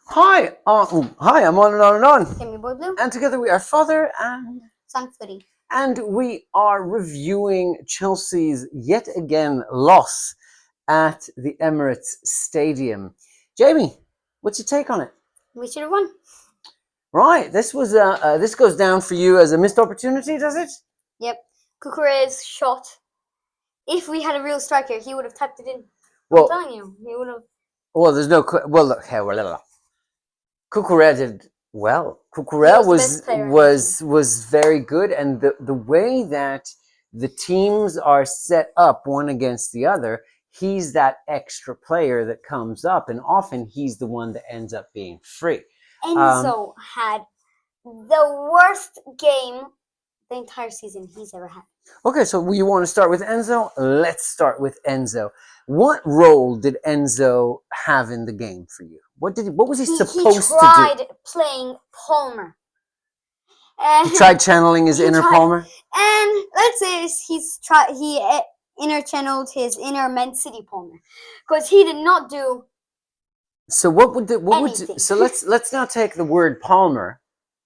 Hi, I'm on and on and on. Timmy Boy Blue, And together we are Father Son Footie. and we are reviewing Chelsea's yet again loss at the Emirates Stadium. Jamie, what's your take on it? We should have won. Right, this goes down for you as a missed opportunity, does it? Yep. Cucure's shot. If we had a real striker, he would have tapped it in. Well, I'm telling you, he would have. well, there's no. Well, look, Cucurella did well. Cucurella was very good, and the way that the teams are set up one against the other, he's that extra player that comes up, and often he's the one that ends up being free. Enzo had the worst game the entire season he's ever had. Okay, so you want to start with Enzo? Let's start with Enzo. What role did Enzo have in the game for you? What was he supposed to do? He tried playing Palmer. He tried channeling his inner Palmer? And let's say he inner channeled his inner Man City Palmer. Because he did not do So so let's now take the word Palmer,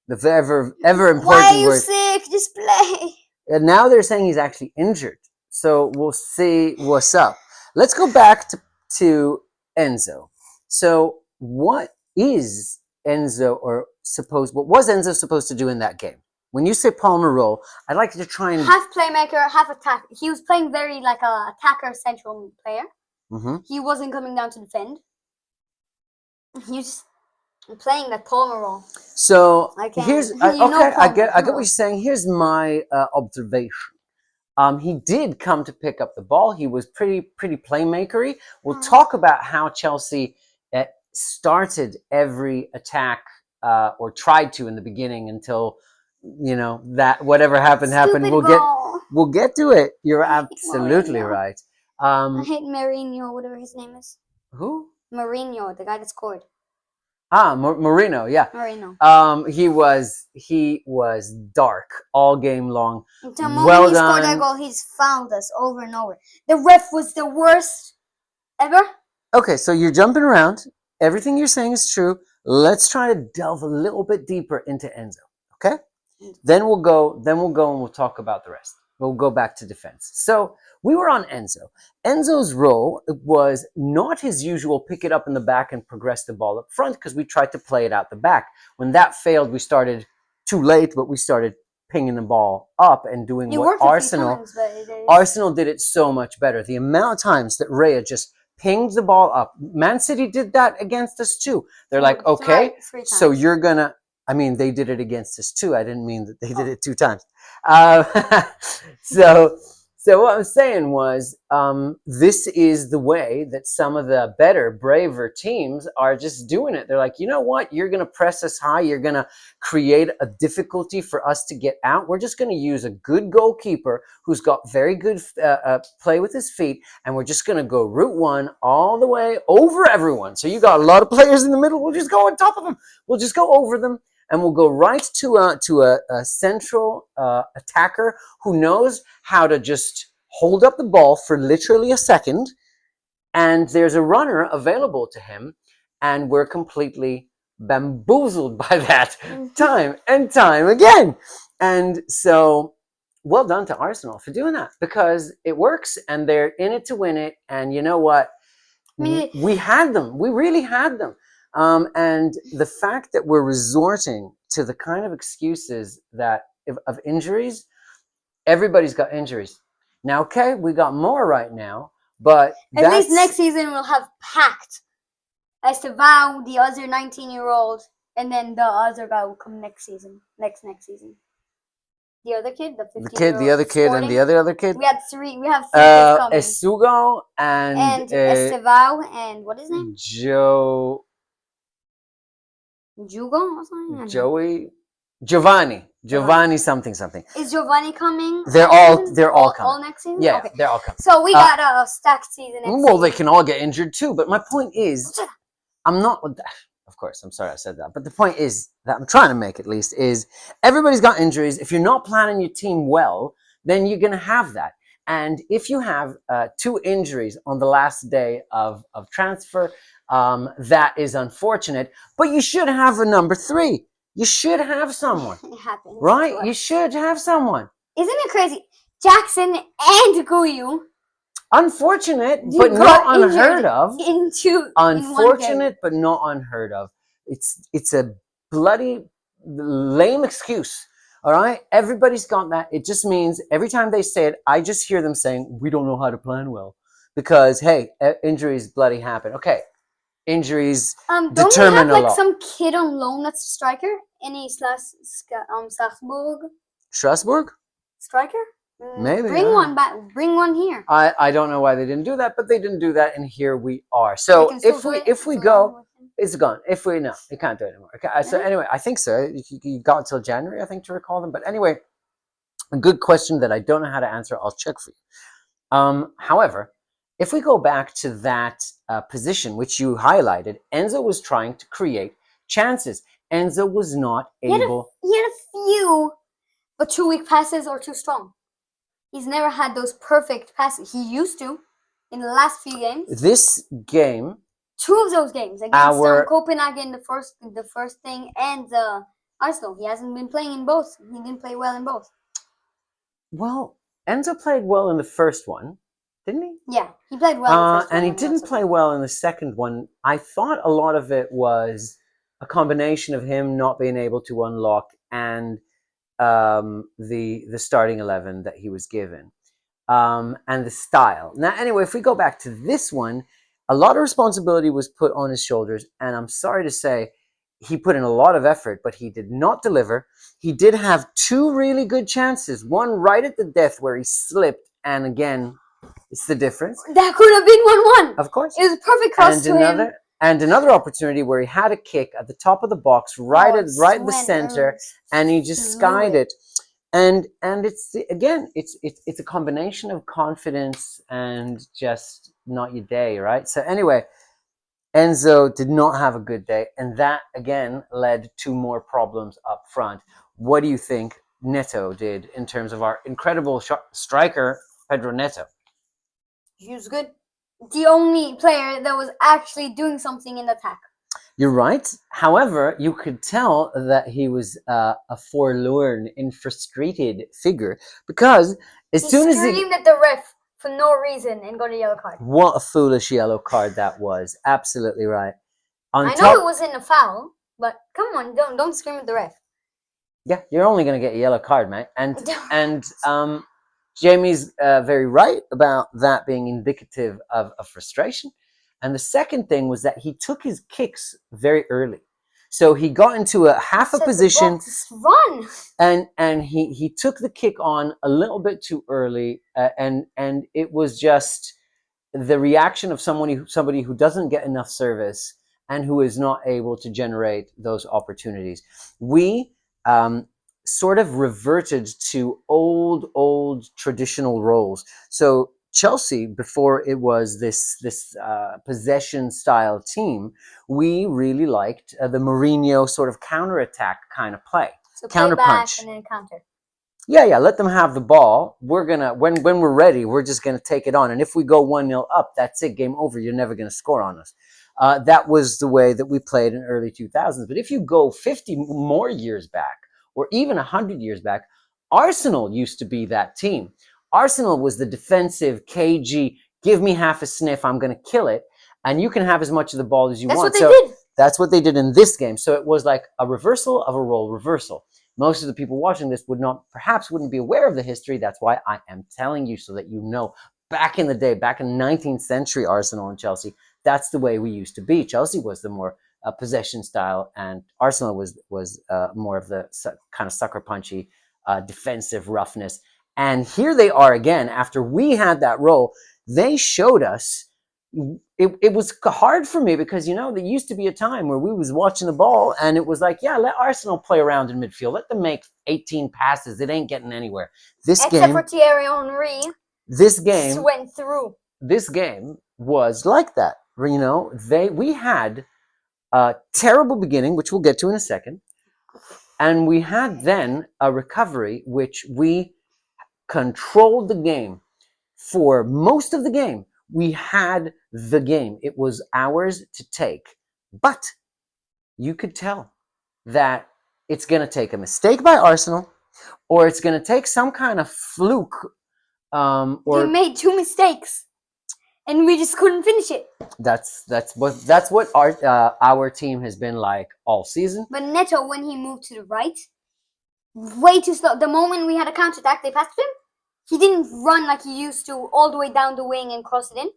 the ever important word. Why are you sick? Just play. And now they're saying he's actually injured. So we'll see what's up. Let's go back to Enzo. So what was Enzo supposed to do in that game? When you say Palmer role, I'd like you to try and half playmaker, half attack. He was playing very like a attacker central player. Mm-hmm. He wasn't coming down to defend. He was playing that Palmer role. So I get what you're saying. Here's my observation. He did come to pick up the ball. He was pretty playmakery. We'll talk about how Chelsea started every attack or tried to in the beginning until that whatever happened. We'll get to it. You're absolutely right. I hate Mourinho, whatever his name is. Who? Mourinho, the guy that scored. Moreno, yeah. Moreno. He was dark all game long. The moment he scored that goal, he's found us over and over. The ref was the worst ever. Okay, so you're jumping around. Everything you're saying is true. Let's try to delve a little bit deeper into Enzo. Okay? Then we'll go and we'll talk about the rest. We'll go back to defense. So we were on Enzo. Enzo's role was not his usual pick it up in the back and progress the ball up front because we tried to play it out the back. When that failed, we started too late, but we started pinging the ball up and doing what Arsenal did it so much better. The amount of times that Raya just pinged the ball up. Man City did that against us too. They're like, okay, so you're going to... I mean, they did it against us too. I didn't mean that they did it 2 times. So what I'm saying was, this is the way that some of the better, braver teams are just doing it. They're like, you know what? You're going to press us high. You're going to create a difficulty for us to get out. We're just going to use a good goalkeeper who's got very good play with his feet, and we're just going to go route one all the way over everyone. So you got a lot of players in the middle. We'll just go on top of them. We'll just go over them. And we'll go right to a central attacker who knows how to just hold up the ball for literally a second, and there's a runner available to him, and we're completely bamboozled by that time and time again. And so, well done to Arsenal for doing that, because it works, and they're in it to win it. And you know what? We had them. We really had them. And the fact that we're resorting to the kind of excuses that of injuries, everybody's got injuries. Now, okay, we got more right now, but at least next season we'll have packed Estevao, the other 19-year-old, and then the other guy will come next season. Next season. The other kid, the 15-year-old. The other kid, and the other kid. We have 3 kids coming. Esugo and Estevao and what is his name? Giovanni something. Is Giovanni coming? They're all coming. All next season? Yeah, okay. They're all coming. So we got a stacked season next season. They can all get injured too, but my point is, of course, I'm sorry I said that, but the point is that I'm trying to make at least is everybody's got injuries. If you're not planning your team well, then you're going to have that. And if you have 2 injuries on the last day of transfer, That is unfortunate, but you should have a number 3. You should have someone. It happens. Right? You should have someone. Isn't it crazy? Jackson and Guyu. Unfortunate, but not unheard of. Unfortunate, but not unheard of. It's a bloody lame excuse. All right? Everybody's got that. It just means every time they say it, I just hear them saying, we don't know how to plan well. Because, hey, injuries bloody happen. Okay. Injuries determine don't we have a lot. Some kid on loan that's a striker? Any Strasbourg? Strasbourg? Striker? Maybe. Bring one back. Bring one here. I don't know why they didn't do that, but they didn't do that, and here we are. So if we go, it's gone. If we no, you can't do it anymore. Okay. So anyway, I think so. You got until January, I think, to recall them. But anyway, a good question that I don't know how to answer. I'll check for you. However, if we go back to that position which you highlighted, Enzo was trying to create chances. Enzo was not able. He had a few, but too weak passes or too strong. He's never had those perfect passes. He used to in the last few games. This game, 2 of those games against Copenhagen, the first thing, and Arsenal. He hasn't been playing in both. He didn't play well in both. Well, Enzo played well in the first one, didn't he? Yeah, he played well in the first one. And he didn't play well in the second one. I thought a lot of it was a combination of him not being able to unlock and the starting 11 that he was given, and the style. Now, anyway, if we go back to this one, a lot of responsibility was put on his shoulders, and I'm sorry to say, he put in a lot of effort, but he did not deliver. He did have 2 really good chances. One right at the death where he slipped, and again, it's the difference. That could have been 1-1. Of course, it was a perfect cross to him. And another opportunity where he had a kick at the top of the box, right in the center, and he just skied it. And it's again, it's a combination of confidence and just not your day, right? So anyway, Enzo did not have a good day, and that again led to more problems up front. What do you think Neto did in terms of our incredible striker, Pedro Neto? He was good. The only player that was actually doing something in attack. You're right. However, you could tell that he was a forlorn and frustrated figure because as soon as he screamed at the ref for no reason and got a yellow card. What a foolish yellow card that was. Absolutely right. I know it wasn't a foul, but come on, don't scream at the ref. Yeah, you're only going to get a yellow card, mate. And Jamie's very right about that being indicative of frustration. And the second thing was that he took his kicks very early. So he got into a half a position, run, and he took the kick on a little bit too early, and it was just the reaction of somebody who doesn't get enough service and who is not able to generate those opportunities. We sort of reverted to old traditional roles. So Chelsea, before it was this possession style team, we really liked the Mourinho sort of counterattack kind of play. So counter punch and then counter. Yeah. Let them have the ball. We're gonna when we're ready, we're just gonna take it on. And if we go 1-0 up, that's it. Game over. You're never gonna score on us. That was the way that we played in early 2000s. But if you go 50 more years back, or even 100 years back, Arsenal used to be that team. Arsenal was the defensive, cagey, give me half a sniff, I'm going to kill it, and you can have as much of the ball as you want. That's what they did. That's what they did in this game. So it was like a reversal of a role reversal. Most of the people watching this perhaps wouldn't be aware of the history. That's why I am telling you so that you know. Back in the day, back in 19th century Arsenal and Chelsea, that's the way we used to be. Chelsea was the more possession style, and Arsenal was more of the kind of sucker punchy defensive roughness. And here they are again. After we had that role, they showed us. It was hard for me because, there used to be a time where we was watching the ball and it was like, yeah, let Arsenal play around in midfield. Let them make 18 passes. It ain't getting anywhere. Except for Thierry Henry. This game went through. This game was like that. We had a terrible beginning, which we'll get to in a second. And we had then a recovery, which we controlled the game for most of the game. We had the game. It was ours to take. But you could tell that it's going to take a mistake by Arsenal, or it's going to take some kind of fluke. They made 2 mistakes, and we just couldn't finish it. That's what our team has been like all season. But Neto, when he moved to the right, way too slow. The moment we had a counter attack, they passed him. He didn't run like he used to, all the way down the wing and cross it in.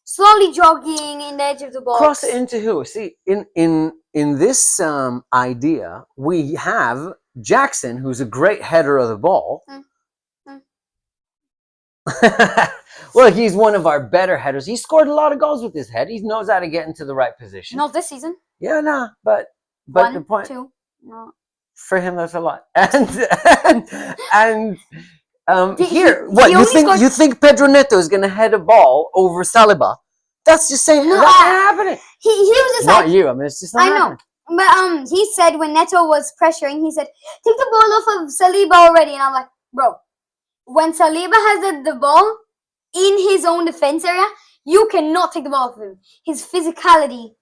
Slowly jogging in the edge of the box. Cross it into who? See, in this idea, we have Jackson, who's a great header of the ball. Well, he's one of our better headers. He scored a lot of goals with his head. He knows how to get into the right position. Not this season. Yeah, no, but 1, the point 2, no. For him, that's a lot. And you think Pedro Neto is going to head a ball over Saliba? That's just saying that's not happening. He was just not you. I mean, it's just not happening. But he said when Neto was pressuring, he said, "Take the ball off of Saliba already." And I'm like, bro, when Saliba has the ball in his own defense area, you cannot take the ball off him. His physicality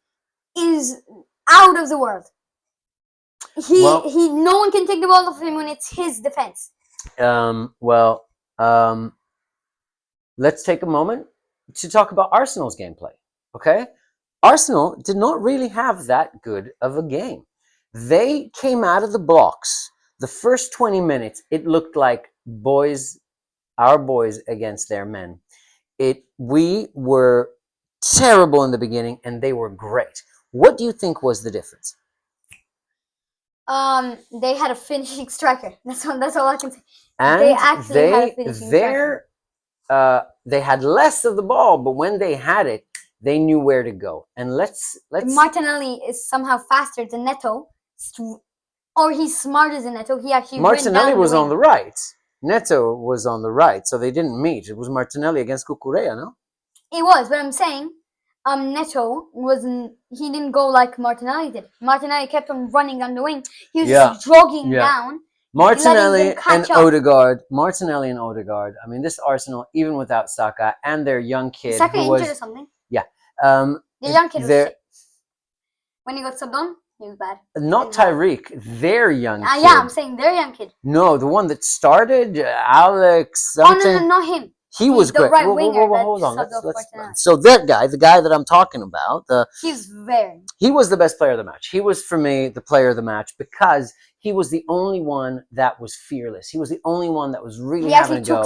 is out of the world. No one can take the ball off him when it's his defense. Let's take a moment to talk about Arsenal's gameplay. Okay, Arsenal did not really have that good of a game. They came out of the blocks. The first 20 minutes, it looked like our boys against their men. We were terrible in the beginning, and they were great. What do you think was the difference? They had a finishing striker. That's all I can say. And they actually had a finishing striker. They had less of the ball, but when they had it, they knew where to go. And let's. Martinelli is somehow faster than Neto, or he's smarter than Neto. He actually. Martinelli was on the right. Neto was on the right, so they didn't meet. It was Martinelli against Cucurella, no? It was, but I'm saying, Neto wasn't. He didn't go like Martinelli did. Martinelli kept on running down the wing. He was just jogging down. Martinelli and Odegaard. I mean, this Arsenal, even without Saka and their young kid, Saka injured or something. Yeah. The young kid was shit. When he got subbed on, he was bad. Not Tyreek, their young kid. Yeah, I'm saying their young kid. No, the one that started, Alex something. Oh, no, not him. He was great. Right winger. Hold on. So that guy, the guy that I'm talking about, he was the best player of the match. He was, for me, the player of the match because he was the only one that was fearless. He was the only one that was really having to go.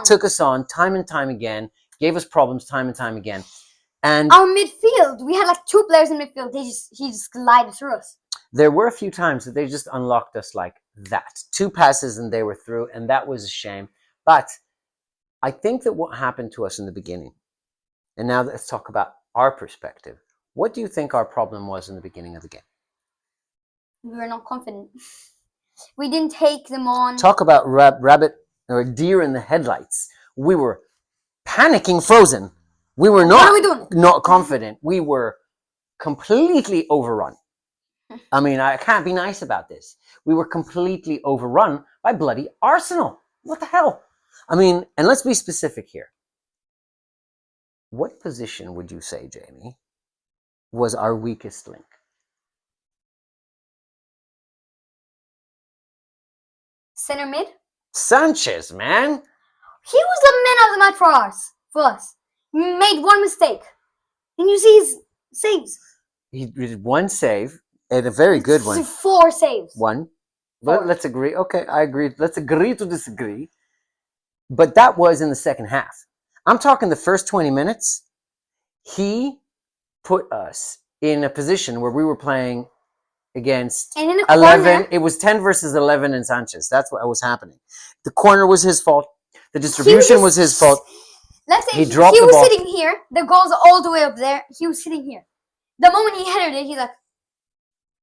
Took us on time and time again. Gave us problems time and time again. And our midfield, we had like 2 players in midfield. He just glided through us. There were a few times that they just unlocked us like that. 2 passes and they were through, and that was a shame. But I think that what happened to us in the beginning, and now let's talk about our perspective. What do you think our problem was in the beginning of the game? We were not confident. We didn't take them on. Talk about rabbit or deer in the headlights. We were panicking, frozen. We were not confident. We were completely overrun. I mean, I can't be nice about this. We were completely overrun by bloody Arsenal. What the hell? I mean, and let's be specific here. What position would you say, Jamie, was our weakest link? Center mid? Sanchez, man. He was the man of the match for us. He made 1 mistake. And you see his saves. He did 1 save, and a very good one. 4 saves. 1. But let's agree. Okay, I agree. Let's agree to disagree. But that was in the second half. I'm talking the first 20 minutes. He put us in a position where we were playing against 11. Corner. It was 10 versus 11 in Sanchez. That's what was happening. The corner was his fault. The distribution was his fault. Let's say he was sitting here. The goal's all the way up there. He was sitting here. The moment he headed it, he's like...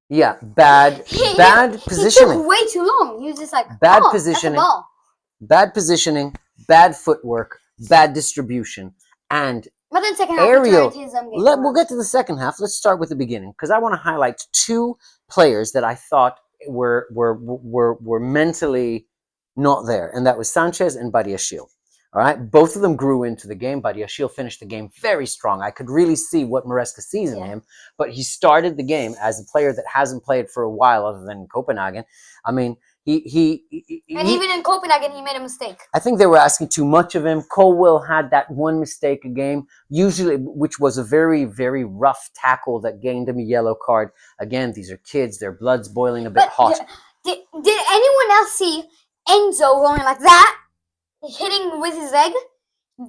Yeah, bad positioning. He took way too long. He was just like, bad positioning. Bad positioning, bad footwork, bad distribution, and but then second half, we'll get to the second half. Let's start with the beginning because I want to highlight 2 players that I thought were mentally not there, and that was Sanchez and Badiashile. All right, both of them grew into the game, but Yashil finished the game very strong. I could really see what Maresca sees in him, but he started the game as a player that hasn't played for a while, other than in Copenhagen. I mean, and even in Copenhagen, he made a mistake. I think they were asking too much of him. Colwell had that one mistake a game, usually, which was a very, very rough tackle that gained him a yellow card. Again, these are kids; their blood's boiling a bit hot. Did anyone else see Enzo going like that? Hitting with his leg,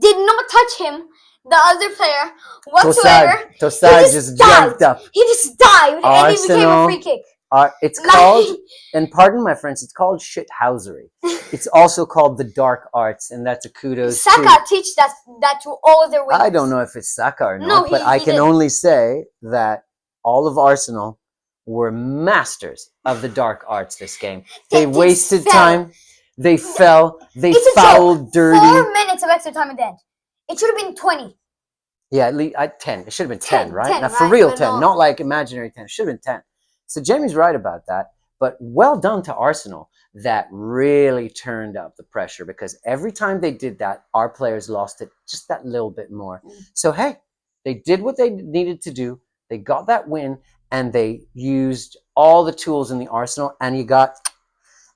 did not touch him, the other player, whatsoever. Tossard just jumped up. He just dived and he became a free kick. It's called, and pardon my French, it's called shithousery. It's also called the dark arts, and that's a kudos Saka teach that to all their wingers. I don't know if it's Saka or not, but I can only say that all of Arsenal were masters of the dark arts this game. They wasted time. They fell. They fouled dirty. 4 minutes of extra time at the end. It should have been 20. Yeah, at least 10. It should have been 10, right? 10, now, for real 10, not like imaginary 10. It should have been 10. So Jamie's right about that. But well done to Arsenal. That really turned up the pressure, because every time they did that, our players lost it just that little bit more. So, hey, they did what they needed to do. They got that win, and they used all the tools in the arsenal, and you got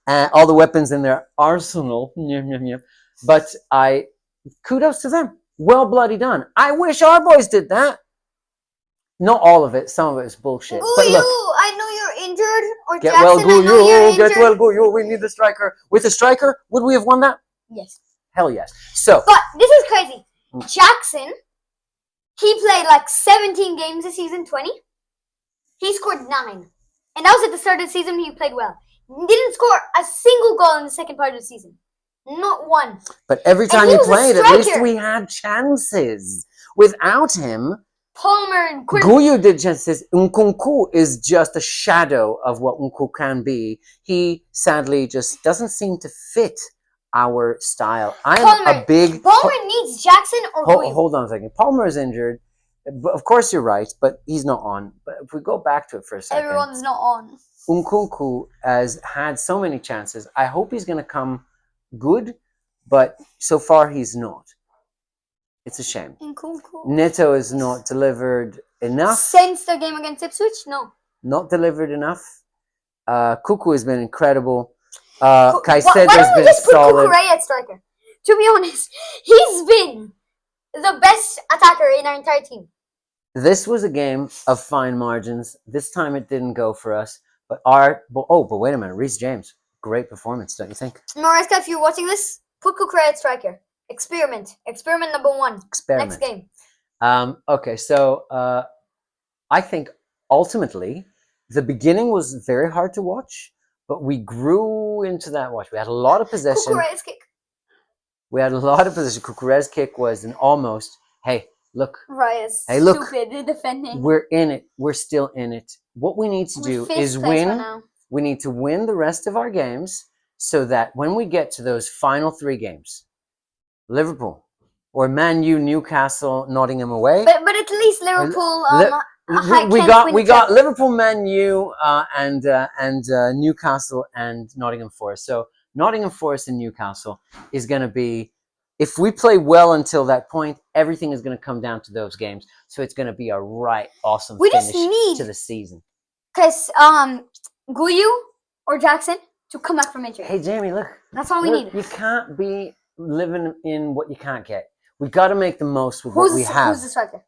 all the weapons in their arsenal. But kudos to them. Well bloody done. I wish our boys did that. Not all of it. Some of it is bullshit. Guyu, but look, I know you're injured. Or get Jackson, well, I know you're Guyu. injured. Get well, Guyu. We need the striker. With the striker, would we have won that? Yes. Hell yes. So, but this is crazy. Jackson, he played like 17 games this season, 20. He scored 9. And that was at the start of the season. He played well. Didn't score a single goal in the second part of the season. Not one. But every time he played, at least we had chances. Without him, Palmer and Guyu did chances. Nkunku is just a shadow of what Nkunku can be. He sadly just doesn't seem to fit our style. Palmer needs Jackson or Guyu. Hold on a second. Palmer is injured. Of course, you're right, but he's not on. But if we go back to it for a second, everyone's not on. Nkunku has had so many chances. I hope he's going to come good, but so far he's not. It's a shame. Nkunku. Neto is not delivered enough. Since the game against Ipswich, no. Not delivered enough. Cuckoo has been incredible. Caicedo has been solid. Cucurella at striker. To be honest, he's been the best attacker in our entire team. This was a game of fine margins. This time it didn't go for us. But wait a minute. Reece James, great performance, don't you think? Maresca, if you're watching this, put Cucurella at striker. Experiment number 1. Experiment. Next game. Okay, so I think ultimately the beginning was very hard to watch, but we grew into that watch. We had a lot of possession. Cucurella's kick. We had a lot of possession. Cucurella's kick was an almost, hey, look. Raya's look. Stupid defending. We're in it. We're still in it. What we need to do is win. We need to win the rest of our games so that when we get to those final 3 games, Liverpool or Man U, Newcastle, Nottingham away. But at least Liverpool. We got Liverpool, Man U, and Newcastle and Nottingham Forest. So Nottingham Forest and Newcastle is going to be. If we play well until that point, everything is going to come down to those games. So it's going to be a right awesome finish to the season. Because Guyu or Jackson to come back from injury. Hey Jamie, look. That's all we need. You can't be living in what you can't get. We got to make the most with what we have. Who's the striker?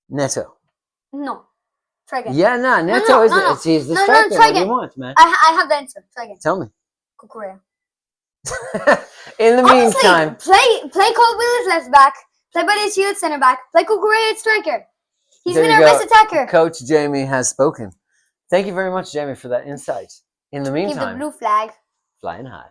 Neto. No. Try again. Yeah, Neto is he's the striker. Try what again. do you want, man? I have the answer. Try again. Tell me. Cucurella. In the meantime, play Colwell as left back. Play Badiashile at center back. Play Cucurella at striker. He's been our best attacker. Coach Jamie has spoken. Thank you very much, Jamie, for that insight. In the meantime, keep the blue flag flying high.